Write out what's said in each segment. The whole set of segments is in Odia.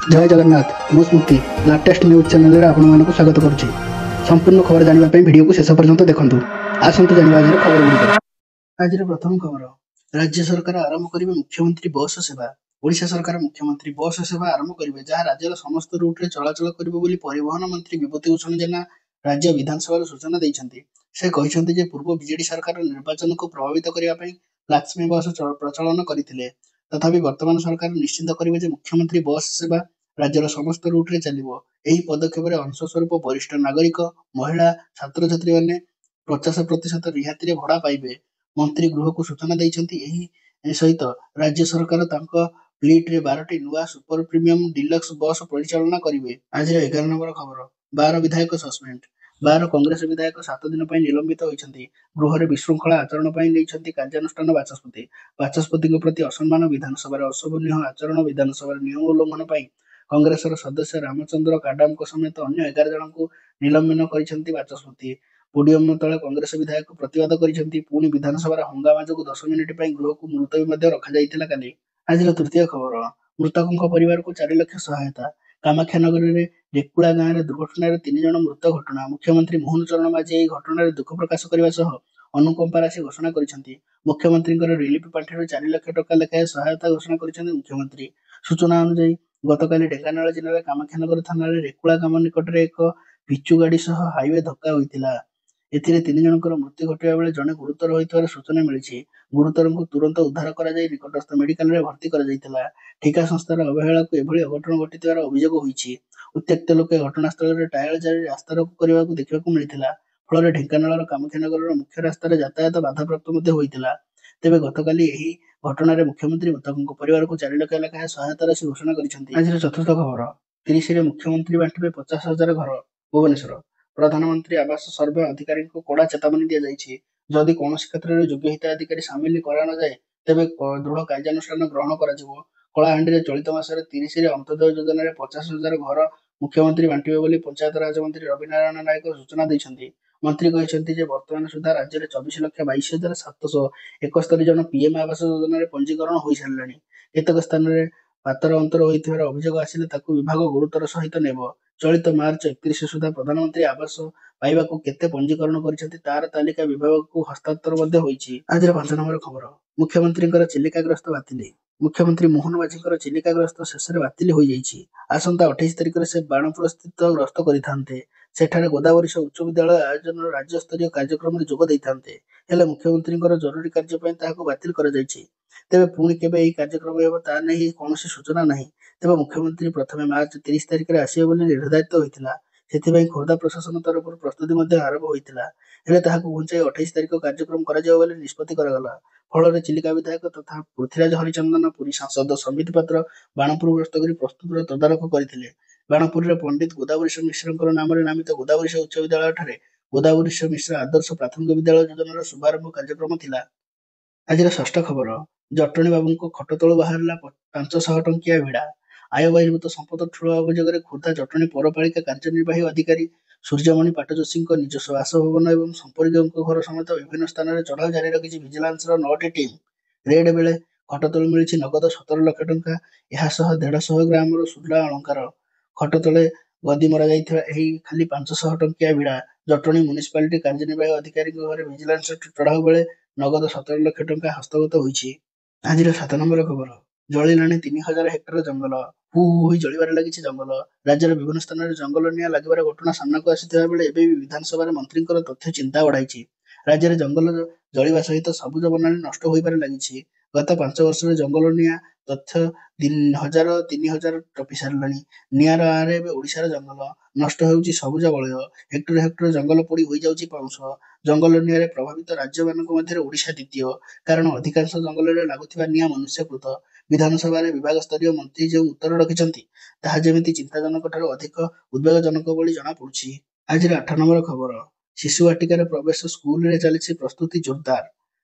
जय जगन्नाथ मु स्मृति लाटेस्ट न्यूज चैनल आपको स्वागत करुच्ची। संपूर्ण खबर जानापी भिडियो को शेष पर्यंत देखूँ। आसतु जाना आज खबर गुड़िक। आज प्रथम खबर, राज्य सरकार आरंभ करेंगे मुख्यमंत्री बस सेवा। ओडिशा सरकार मुख्यमंत्री बस सेवा आरंभ करेंगे जहाँ राज्यर समस्त रूट्रे चलाचल करेंगे परिवहन मंत्री विभूति भूषण जेना राज्य विधानसभा सूचना देते। से कहते पूर्व बीजेडी सरकार निर्वाचन को प्रभावित करने लक्ष्मी बस प्रचलन करते, तथापि वर्तमान सरकार निश्चित करेंगे मुख्यमंत्री बस सेवा राज्यर समस्त रूट्रे चलो। यही पदक्षेप अंशस्वरूप वरिष्ठ नागरिक, महिला, छात्र छात्री मैंने 50% रिहाती भड़ा पाइबे। मंत्री गृह को सूचना देते। सहित राज्य सरकार फ्लीट्रे 12टी नुआ सुपर प्रीमियम डिलक्स बस परिचालना करेंगे। आज 11 नंबर खबर, 12 विधायक सस्पेंड। 12 कांग्रेस विधायक 7 दिन निलंबित होती। गृह में विशृंखला आचरण नहीं कार्यानुष्ठान बाचस्पति। बाचस्पति प्रति असम्मान, विधानसभा अशोभनीय आचरण, विधानसभा नियम उल्लंघन पर कांग्रेस सदस्य रामचंद्र काडाम समेत अन्य 11 जन को निलंबन कर बाचस्पति। पोडियम तले कांग्रेस विधायक प्रतिवाद करते। पुणी विधानसभा हंगामा जो 10 मिनिट गृह को मुलतवी रखा काली। आज तृतीय खबर, मृतकों परिवार को 4 लाख सहायता। कामाख्यानगर में रेकुड़ा गांव में दुर्घटना 3 जन मृत घटना। मुख्यमंत्री मोहन चरण माझी यह घटना दुख प्रकाश करने सह अनुकंपा राशि घोषणा करछंती। मुख्यमंत्री रिलीफ पांठि 4 लाख टका लेखाएं सहायता घोषणा करछंती मुख्यमंत्री। सूचना अनुसार गतकाली ढेंकानाल जिले में कामाख्यानगर थाना रेकुड़ा ग्राम निकट में एक पिचु गाड़ी सह हाईवे धक्का होता। एथिरे 3 जनकर मृत्यु घटवा बेले जड़े गुरुतर होइथिबार सूचना मिली। गुरुतर को तुरंत उद्धार कर निकटस्थ मेडिकल में भर्ती कर ठिका संस्थार अवहेला को एभली अघटन घटिथिबार अभियोग होइछि। उत्त्यक्त लोके घटनास्थल में टायर जारी रास्ता रोको करने को देखा मिलता। फल ढेंकानाल कामाख्यानगर मुख्य रास्तार यातायात बाधाप्राप्त होता। तेबे गतकाली यही घटना मुख्यमंत्री मृतकों परिवार को 4 लाख लेखाएं सहायता राशि घोषणा करछंती। आज चतुर्थ खबर, 30 मुख्यमंत्री बांटे 50,000 घर। भुवनेश्वर प्रधानमंत्री आवास सर्वे अधिकारी को कड़ा चेतावनी दी जाइए। जदि कौन क्षेत्र में योग्य हिताधिकारी सामिल करा न जाए तेबे दृढ़ कार्यानुष्ठान ग्रहण करा। कलाहांडी चलित मासरे 30 अंत्योदय योजना 50,000 घर मुख्यमंत्री बांटे बोली पंचायत राज मंत्री रविनारायण नायक सूचना देते। मंत्री कहते वर्तमान सुधा राज्य में 24,22,771 जन पीएम आवास योजना पंजीकरण हो सारे। केतक स्थान में पातर अंतर होइथिबार अभियोग आसिले ताकू विभाग गुरुतर सहित नेब। चलित मार्च 31 सुधा प्रधानमंत्री आवास पाइबा केते पंजीकरण करछथि तार तालिका विभाग को हस्तांतर मध्ये होइछि। आज 5 नंबर खबर, मुख्यमंत्री चिलिका ग्रस्त बातिल। मुख्यमंत्री मोहन माझी चिलिका ग्रस्त शेष में बातिल हो जाइछि। आसंता 28 तारिख से बाणपुर स्थित ग्रस्त करिथान्ते। सेठारे गोदावरी उच्च विद्यालय आयोजन राज्य स्तरीय कार्यक्रम में जोग देइथान्ते। हेले मुख्यमंत्री जरूरी कार्य बातिल कर जाइछि। तेबे पुणी केबे एही कार्यक्रम हेबो ता नहीं कौनसी सूचना नहीं। तेबे मुख्यमंत्री प्रथम मार्च 30 तारिख में आसिबे बोली निर्धारित होइथिला। सेथिबाई खोर्धा प्रशासन तरफ प्रस्तुति मध्ये आरंभ होइथिला। हेले ताहाकु घुंचाई 28 तारिख कार्यक्रम करा जाय बोली निष्पत्ति करागला। फल चिलिका विधायक तथा पृथ्वीराज हरिचंदन, पुरी सांसद समिति पात्र बाणपुर ग्रस्त कर प्रस्तुतिर तदारख करथिले। बाणपुर पंडित गोदावरी मिश्र नाम नामित गोदावरी उच्च विद्यालय ठारे गोदावरी मिश्र आदर्श प्राथमिक विद्यालय योजनार शुभारंभ कार्यक्रम थिला। आज 6ठ खबर, जटणी बाबू खटतलु बाहर 500 टंकिया भिड़ा। आय बहिर्भूत संपद ठूल अभियोग खोर्धा जटणी पौरपालिका कार्यनिर्वाही अधिकारी सूर्यमणि पाटजोशी निजस्व बासभवन और संपर्क घर समेत विभिन्न स्थान में चढ़ाऊ जारी रखी विजिलेंस 9टी टीम। रेड बेले खटतलु मिली नगद 17 लाख टंका। यह 150 ग्राम सुला अलंकार। खटतले गदी मरा खाली 500 टंकिया भिड़ा। जटणी म्युनिसिपालिटी कार्यनिर्वाही अधिकारी घर विजिलेंस चढ़ाऊ बेले नगद 17 लाख टंका हस्तगत होइछि। आज 7 नंबर खबर, जलिलाणी 3000 हेक्टर जंगल। हु हु जलिबार लगी जंगल। राज्यर विभिन्न स्थान में जंगल निआं लगिबार घटना सामना को आसिथिबा बेले एबे विधानसभा मंत्री तथ्य चिंता बढ़ाई। राज्य में जंगल जलिबा सहित सबुज बनानी नष्ट होइबार लगी। गत 5 वर्ष में जंगल निआं तथ्य 3000 टपी सारे। निआर आरे ओडिशार जंगल नष्ट होउछि सबुज बलय। हेक्टर हेक्टर जंगल पोड़ी हो जाउछि पाउंश। जंगल निआरे प्रभावित राज्य मानक मध्य ओडिशा द्वितीय, कारण अधिकांश जंगल में लागुथिबा निआं मनुष्यकृत। विधानसभा विभाग स्तरीय मंत्री जो उत्तर रखिछंती ताहा जेमिति चिंताजनक ठारू अधिक उद्वेगजनक बोली जଣା पड़ुछि। आज 8 नंबर खबर, शिशु वाटिकार प्रवेश स्कूल रे चली प्रस्तुति जोरदार।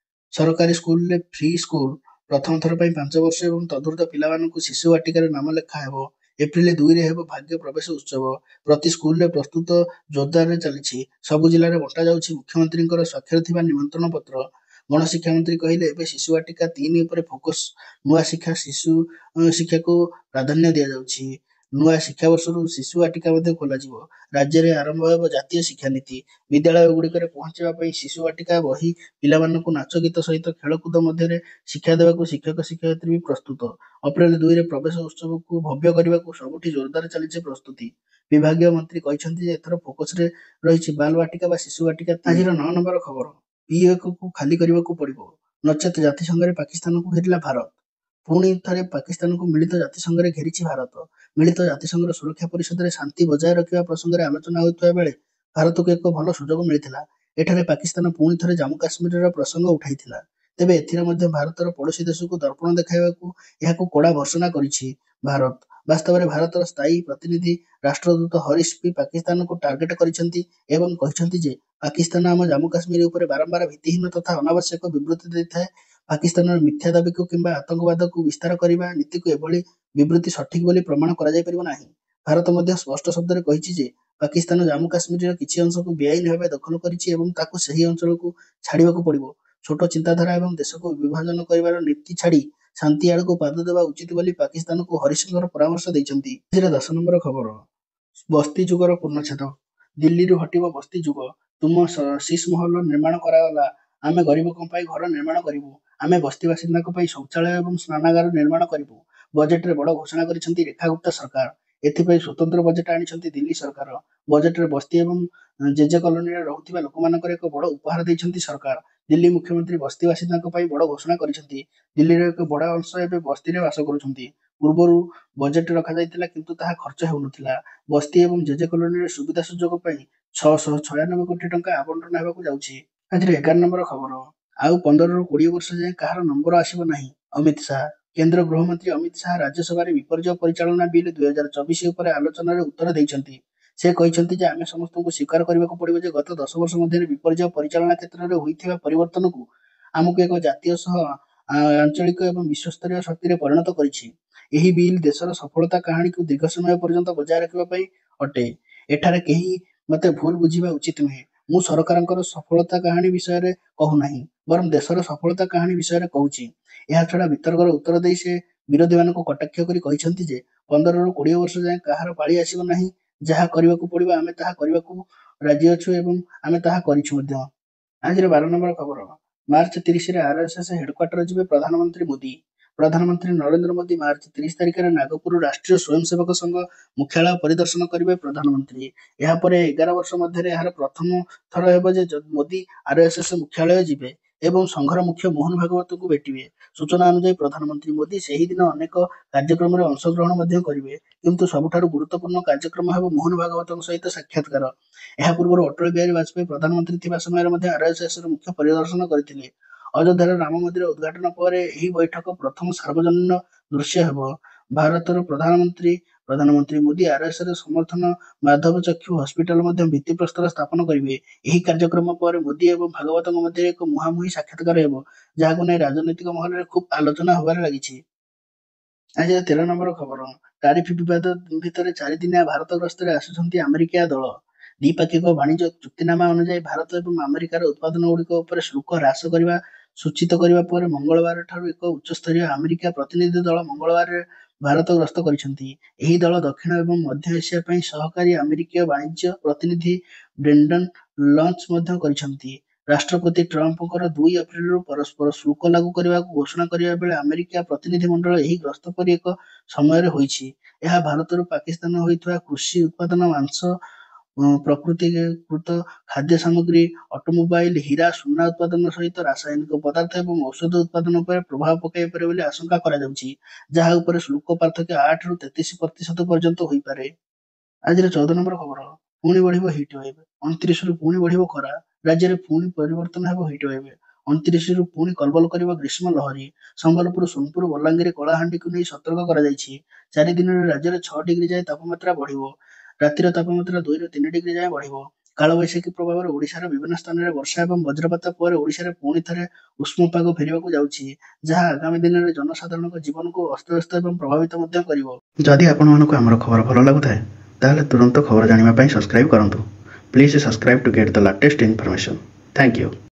सरकारी स्कूल रे फ्री स्कूल प्रथम थर 5 वर्ष और तदूर्ध पिलामानकु शिशु वाटिकार नाम लेखा हेबो। एप्रिल 2 रे हेबो भाग्य प्रवेश उत्सव। प्रति स्कूल रे प्रस्तुत जोरदार रे चली। सबु जिले में बंटा जाउछि मुख्यमंत्री स्वाक्षर थिबा निमंत्रण पत्र। गणशिक्षा मंत्री कहले एबे शिशु वाटिका 3 फोकस। नुआ शिक्षा शिशु शिक्षा को प्राधान्य दिया जाउछि। ନୂଆ ଶିକ୍ଷାବର୍ଷରୁ ଶିଶୁ ବାଟିକା ମଧ୍ୟ ଖୋଲାଯିବ। ରାଜ୍ୟରେ ଆରମ୍ଭ ହେବ ଜାତୀୟ ଶିକ୍ଷାନୀତି। ବିଦ୍ୟାଳୟଗୁଡ଼ିକରେ ପହଞ୍ଚିବା ପାଇଁ ଶିଶୁ ବାଟିକା ବହି, ପିଲାମାନଙ୍କୁ ନାଚ ଗୀତ ସହିତ ଖେଳକୁଦ ମଧ୍ୟରେ ଶିକ୍ଷା ଦେବାକୁ ଶିକ୍ଷକ ଶିକ୍ଷୟିତ୍ରୀ ବି ପ୍ରସ୍ତୁତ। ଅପ୍ରେଲ 2ରେ ପ୍ରବେଶ ଉତ୍ସବକୁ ଭବ୍ୟ କରିବାକୁ ସବୁଠି ଜୋରଦାର ଚାଲିଛି ପ୍ରସ୍ତୁତି। ବିଭାଗୀୟ ମନ୍ତ୍ରୀ କହିଛନ୍ତି ଯେ ଏଥର ଫୋକସରେ ରହିଛି ବାଲ ବାଟିକା ବା ଶିଶୁ ବାଟିକା। ଆଜିର 9 ନମ୍ବର ଖବର, ପିଓକେକୁ ଖାଲି କରିବାକୁ ପଡ଼ିବ, ନଚେତ୍ ଜାତିସଂଘରେ ପାକିସ୍ତାନକୁ ଘେରିଲା ଭାରତ। ପୁଣି ଥରେ ପାକିସ୍ତାନକୁ ମିଳିତ ଜାତିସଂଘରେ ଘେରିଛି ଭାରତ। ମିଳିତ ଜାତିସଂଘର ସୁରକ୍ଷା ପରିଷଦରେ ଶାନ୍ତି ବଜାୟ ରଖିବା ପ୍ରସଙ୍ଗରେ ଆଲୋଚନା ହେଉଥିବା ବେଳେ ଭାରତକୁ ଏକ ଭଲ ସୁଯୋଗ ମିଳିଥିଲା। ଏଠାରେ ପାକିସ୍ତାନ ପୁଣି ଥରେ ଜାମ୍ମୁ କାଶ୍ମୀରର ପ୍ରସଙ୍ଗ ଉଠାଇଥିଲା। ତେବେ ଏଥିରେ ମଧ୍ୟ ଭାରତର ପଡ଼ୋଶୀ ଦେଶକୁ ଦର୍ପଣ ଦେଖାଇବାକୁ ଏହାକୁ କଡ଼ା ଭର୍ତ୍ସନା କରିଛି ଭାରତ। ବାସ୍ତବରେ ଭାରତର ସ୍ଥାୟୀ ପ୍ରତିନିଧି ରାଷ୍ଟ୍ରଦୂତ ହରିଶ ପି ପାକିସ୍ତାନକୁ ଟାର୍ଗେଟ କରିଛନ୍ତି ଏବଂ କହିଛନ୍ତି ଯେ ପାକିସ୍ତାନ ଆମ ଜାମ୍ମୁ କାଶ୍ମୀର ଉପରେ ବାରମ୍ବାର ଭିତ୍ତିହୀନ ତଥା ଅନାବଶ୍ୟକ ବିବୃତ୍ତି ଦେଇଥାଏ। ପାକିସ୍ତାନର ମିଥ୍ୟା ଦାବିକୁ କିମ୍ବା ଆତଙ୍କବାଦକୁ ବିସ୍ତାର କରିବା ନୀତିକୁ ଏଭଳି ବିବୃତ୍ତି ସଠିକ ବୋଲି ପ୍ରମାଣ କରାଯାଇପାରିବ ନାହିଁ। ଭାରତ ମଧ୍ୟ ସ୍ପଷ୍ଟ ଶବ୍ଦରେ କହିଛି ଯେ ପାକିସ୍ତାନ ଜାମ୍ମୁ କାଶ୍ମୀରର କିଛି ଅଂଶକୁ ବେଆଇନ ଭାବେ ଦଖଲ କରିଛି ଏବଂ ତାକୁ ସେହି ଅଞ୍ଚଳକୁ ଛାଡ଼ିବାକୁ ପଡ଼ିବ। ଛୋଟ ଚିନ୍ତାଧାରା ଏବଂ ଦେଶକୁ ବିଭାଜନ କରିବାର ନୀତି ଛାଡ଼ି ଶାନ୍ତି ଆଡ଼କୁ ପାଦ ଦେବା ଉଚିତ ବୋଲି ପାକିସ୍ତାନକୁ ହରିଶଙ୍କର ପରାମର୍ଶ ଦେଇଛନ୍ତି। ଆଜିର 10 ନମ୍ବର ଖବର, ବସ୍ତି ଯୁଗର ପୂର୍ଣ୍ଣଚ୍ଛେଦ। ଦିଲ୍ଲୀରୁ ହଟିବ ବସ୍ତି ଯୁଗ। ତୁମ ଶୀଷ ମହଲ ନିର୍ମାଣ କରାଗଲା, ଆମେ ଗରିବଙ୍କ ପାଇଁ ଘର ନିର୍ମାଣ କରିବୁ। ଆମେ ବସ୍ତି ବାସିନ୍ଦାଙ୍କ ପାଇଁ ଶୌଚାଳୟ ଏବଂ ସ୍ନାନାଗାର ନିର୍ମାଣ କରିବୁ। ବଜେଟରେ ବଡ଼ ଘୋଷଣା କରିଛନ୍ତି ରେଖା ଗୁପ୍ତା ସରକାର। ଏଥିପାଇଁ ସ୍ୱତନ୍ତ୍ର ବଜେଟ ଆଣିଛନ୍ତି ଦିଲ୍ଲୀ ସରକାର। ବଜେଟରେ ବସ୍ତି ଏବଂ ଜେଜେ କଲୋନୀରେ ରହୁଥିବା ଲୋକମାନଙ୍କର ଏକ ବଡ଼ ଉପହାର ଦେଇଛନ୍ତି ସରକାର। ଦିଲ୍ଲୀ ମୁଖ୍ୟମନ୍ତ୍ରୀ ବସ୍ତି ବାସିନ୍ଦାଙ୍କ ପାଇଁ ବଡ଼ ଘୋଷଣା କରିଛନ୍ତି। ଦିଲ୍ଲୀର ଏକ ବଡ଼ ଅଂଶ ଏବେ ବସ୍ତିରେ ବାସ କରୁଛନ୍ତି। ପୂର୍ବରୁ ବଜେଟ ରଖାଯାଇଥିଲା କିନ୍ତୁ ତାହା ଖର୍ଚ୍ଚ ହେଉନଥିଲା। ବସ୍ତି ଏବଂ ଜେଜେ କଲୋନୀରେ ସୁବିଧା ସୁଯୋଗ ପାଇଁ 696 କୋଟି ଟଙ୍କା ଆବଣ୍ଟନ ହେବାକୁ ଯାଉଛି। ଆଜିର 11 ନମ୍ବର ଖବର, ଆଉ 15ରୁ 20 ବର୍ଷ ଯାଏଁ କାହାର ନମ୍ବର ଆସିବ ନାହିଁ, ଅମିତ ଶାହା। କେନ୍ଦ୍ର ଗୃହମନ୍ତ୍ରୀ ଅମିତ ଶାହା ରାଜ୍ୟସଭାରେ ବିପର୍ଯ୍ୟୟ ପରିଚାଳନା ବିଲ୍ 2024 ଉପରେ ଆଲୋଚନାରେ ଉତ୍ତର ଦେଇଛନ୍ତି। ସେ କହିଛନ୍ତି ଯେ ଆମେ ସମସ୍ତଙ୍କୁ ସ୍ୱୀକାର କରିବାକୁ ପଡ଼ିବ ଯେ ଗତ 10 ବର୍ଷ ମଧ୍ୟରେ ବିପର୍ଯ୍ୟୟ ପରିଚାଳନା କ୍ଷେତ୍ରରେ ହୋଇଥିବା ପରିବର୍ତ୍ତନକୁ ଆମକୁ ଏକ ଜାତୀୟ ସହ ଆଞ୍ଚଳିକ ଏବଂ ବିଶ୍ୱସ୍ତରୀୟ ଶକ୍ତିରେ ପରିଣତ କରିଛି। ଏହି ବିଲ୍ ଦେଶର ସଫଳତା କାହାଣୀକୁ ଦୀର୍ଘ ସମୟ ପର୍ଯ୍ୟନ୍ତ ବଜାୟ ରଖିବା ପାଇଁ ଅଟେ। ଏଠାରେ କେହି ମୋତେ ଭୁଲ ବୁଝିବା ଉଚିତ ନୁହେଁ। ମୁଁ ସରକାରଙ୍କର ସଫଳତା କାହାଣୀ ବିଷୟରେ କହୁନାହିଁ, ବରଂ ଦେଶର ସଫଳତା କାହାଣୀ ବିଷୟରେ କହୁଛି। ଏହାଛଡ଼ା ବିତର୍କର ଉତ୍ତର ଦେଇ ସେ ବିରୋଧୀମାନଙ୍କୁ କଟାକ୍ଷ କରି କହିଛନ୍ତି ଯେ 15ରୁ 20 ବର୍ଷ ଯାଏଁ କାହାର ପାଳି ଆସିବ ନାହିଁ। ଯାହା କରିବାକୁ ପଡ଼ିବ ଆମେ ତାହା କରିବାକୁ ରାଜି ଅଛୁ ଏବଂ ଆମେ ତାହା କରିଛୁ ମଧ୍ୟ। ଆଜିର 12 ନମ୍ବର ଖବର, ମାର୍ଚ୍ଚ 30ରେ ଆର୍ଏସ୍ଏସ୍ ହେଡକ୍ୱାର୍ଟର ଯିବେ ପ୍ରଧାନମନ୍ତ୍ରୀ ମୋଦି। ପ୍ରଧାନମନ୍ତ୍ରୀ ନରେନ୍ଦ୍ର ମୋଦି ମାର୍ଚ୍ଚ 30 ତାରିଖରେ ନାଗପୁର ରାଷ୍ଟ୍ରୀୟ ସ୍ୱୟଂସେବକ ସଂଘ ମୁଖ୍ୟାଳୟ ପରିଦର୍ଶନ କରିବେ ପ୍ରଧାନମନ୍ତ୍ରୀ। ଏହାପରେ 11 ବର୍ଷ ମଧ୍ୟରେ ଏହାର ପ୍ରଥମ ଥର ହେବ ଯେ ମୋଦି ଆର୍ଏସ୍ଏସ୍ ମୁଖ୍ୟାଳୟ ଯିବେ ଏବଂ ସଂଘର ମୁଖ୍ୟ ମୋହନ ଭାଗବତଙ୍କୁ ଭେଟିବେ। ସୂଚନା ଅନୁଯାୟୀ ପ୍ରଧାନମନ୍ତ୍ରୀ ମୋଦି ସେହି ଦିନ ଅନେକ କାର୍ଯ୍ୟକ୍ରମରେ ଅଂଶଗ୍ରହଣ ମଧ୍ୟ କରିବେ, କିନ୍ତୁ ସବୁଠାରୁ ଗୁରୁତ୍ୱପୂର୍ଣ୍ଣ କାର୍ଯ୍ୟକ୍ରମ ହେବ ମୋହନ ଭାଗବତଙ୍କ ସହିତ ସାକ୍ଷାତକାର। ଏହା ପୂର୍ବରୁ ଅଟଳ ବିହାରୀ ବାଜପେୟୀ ପ୍ରଧାନମନ୍ତ୍ରୀ ଥିବା ସମୟରେ ମଧ୍ୟ ଆର୍ଏସ୍ଏସ୍ର ମୁଖ୍ୟ ପରିଦର୍ଶନ କରିଥିଲେ। ଅଯୋଧ୍ୟାର ରାମ ମନ୍ଦିର ଉଦ୍ଘାଟନ ପରେ ଏହି ବୈଠକ ପ୍ରଥମ ସାର୍ବଜନୀନ ଦୃଶ୍ୟ ହେବ। ଭାରତର ପ୍ରଧାନମନ୍ତ୍ରୀ ମୋଦି ଆର୍ଏସ୍ଏସ୍ର ସମର୍ଥନ ମାଧବ ଚକ୍ଷୁ ହସ୍ପିଟାଲ ମଧ୍ୟ ଭିତ୍ତିପ୍ରସ୍ତର ସ୍ଥାପନ କରିବେ। ଏହି କାର୍ଯ୍ୟକ୍ରମ ପରେ ମୋଦି ଏବଂ ଭାଗବତଙ୍କ ମଧ୍ୟରେ ଏକ ମୁହାଁମୁହିଁ ସାକ୍ଷାତକାର ହେବ, ଯାହାକୁ ନେଇ ରାଜନୈତିକ ମହଲରେ ଖୁବ୍ ଆଲୋଚନା ହେବାରେ ଲାଗିଛି। ଆଜିର 13 ନମ୍ବର ଖବର, ଟାରିଫ ବିବାଦ ଭିତରେ 4 ଦିନିଆ ଭାରତ ଗସ୍ତରେ ଆସୁଛନ୍ତି ଆମେରିକୀୟ ଦଳ। ଦ୍ୱିପାକ୍ଷିକ ବାଣିଜ୍ୟ ଚୁକ୍ତିନାମା ଅନୁଯାୟୀ ଭାରତ ଏବଂ ଆମେରିକାର ଉତ୍ପାଦନଗୁଡ଼ିକ ଉପରେ ଶୁଳ୍କ ହ୍ରାସ କରିବା ସୂଚିତ କରିବା ପରେ ମଙ୍ଗଳବାରଠାରୁ ଏକ ଉଚ୍ଚସ୍ତରୀୟ ଆମେରିକା ପ୍ରତିନିଧି ଦଳ ମଙ୍ଗଳବାର ଭାରତ ଗସ୍ତ କରିଛନ୍ତି। ଏହି ଦଳ ଦକ୍ଷିଣ ଏବଂ ମଧ୍ୟ ଏସିଆ ପାଇଁ ସହକାରୀ ଆମେରିକୀୟ ବାଣିଜ୍ୟ ପ୍ରତିନିଧି ବ୍ରେଣ୍ଡନ ଲଞ୍ଚ ମଧ୍ୟ କରିଛନ୍ତି। ରାଷ୍ଟ୍ରପତି ଟ୍ରମ୍ପଙ୍କର 2 ଏପ୍ରିଲରୁ ପରସ୍ପର ଶୁଳ୍କ ଲାଗୁ କରିବାକୁ ଘୋଷଣା କରିବା ବେଳେ ଆମେରିକା ପ୍ରତିନିଧି ମଣ୍ଡଳ ଏହି ଗସ୍ତ ପରି ଏକ ସମୟରେ ହୋଇଛି। ଏହା ଭାରତରୁ ପାକିସ୍ତାନ ହୋଇଥିବା କୃଷି ଉତ୍ପାଦନ, ମାଂସ, ପ୍ରକୃତିକୃତ ଖାଦ୍ୟ ସାମଗ୍ରୀ, ଅଟୋମୋବାଇଲ, ହୀରା, ସୁନା ଉତ୍ପାଦନ ସହିତ ରାସାୟନିକ ପଦାର୍ଥ ଏବଂ ଔଷଧ ଉତ୍ପାଦନ ଉପରେ ପ୍ରଭାବ ପକାଇପାରେ ବୋଲି ଆଶଙ୍କା କରାଯାଉଛି, ଯାହା ଉପରେ ଶୁଳ୍କ ପାର୍ଥକ୍ୟ 8ରୁ 33% ପର୍ଯ୍ୟନ୍ତ ହୋଇପାରେ। ଆଜିର 14 ନମ୍ବର ଖବର, ପୁଣି ବଢ଼ିବ ହିଟ୍ ୱେଭ୍। 29ରୁ ପୁଣି ବଢ଼ିବ ଖରା। ରାଜ୍ୟରେ ପୁଣି ପରିବର୍ତ୍ତନ ହେବ ହିଟ୍ ୱେଭ୍। 29ରୁ ପୁଣି କଲବଲ କରିବ ଗ୍ରୀଷ୍ମ ଲହରୀ। ସମ୍ବଲପୁର, ସୋନପୁର, ବଲାଙ୍ଗୀର, କଳାହାଣ୍ଡିକୁ ନେଇ ସତର୍କ କରାଯାଇଛି। 4 ଦିନରେ ରାଜ୍ୟରେ 6 ଡିଗ୍ରୀ ଯାଏଁ ତାପମାତ୍ରା ବଢ଼ିବ। ରାତିର ତାପମାତ୍ରା 2ରୁ 3 ଡିଗ୍ରୀ ଯାଏଁ ବଢ଼ିବ। କାଳବୈଶାଖୀ ପ୍ରଭାବରେ ଓଡ଼ିଶାର ବିଭିନ୍ନ ସ୍ଥାନରେ ବର୍ଷା ଏବଂ ବଜ୍ରପାତ ପରେ ଓଡ଼ିଶାରେ ପୁଣି ଥରେ ଉଷ୍ମ ପାଗ ଫେରିବାକୁ ଯାଉଛି, ଯାହା ଆଗାମୀ ଦିନରେ ଜନସାଧାରଣଙ୍କ ଜୀବନକୁ ଅସ୍ତବ୍ୟସ୍ତ ଏବଂ ପ୍ରଭାବିତ ମଧ୍ୟ କରିବ। ଯଦି ଆପଣମାନଙ୍କୁ ଆମର ଖବର ଭଲ ଲାଗୁଥାଏ ତାହେଲେ ତୁରନ୍ତ ଖବର ଜାଣିବା ପାଇଁ ସବସ୍କ୍ରାଇବ୍ କରନ୍ତୁ। Please subscribe to get the latest information. Thank you.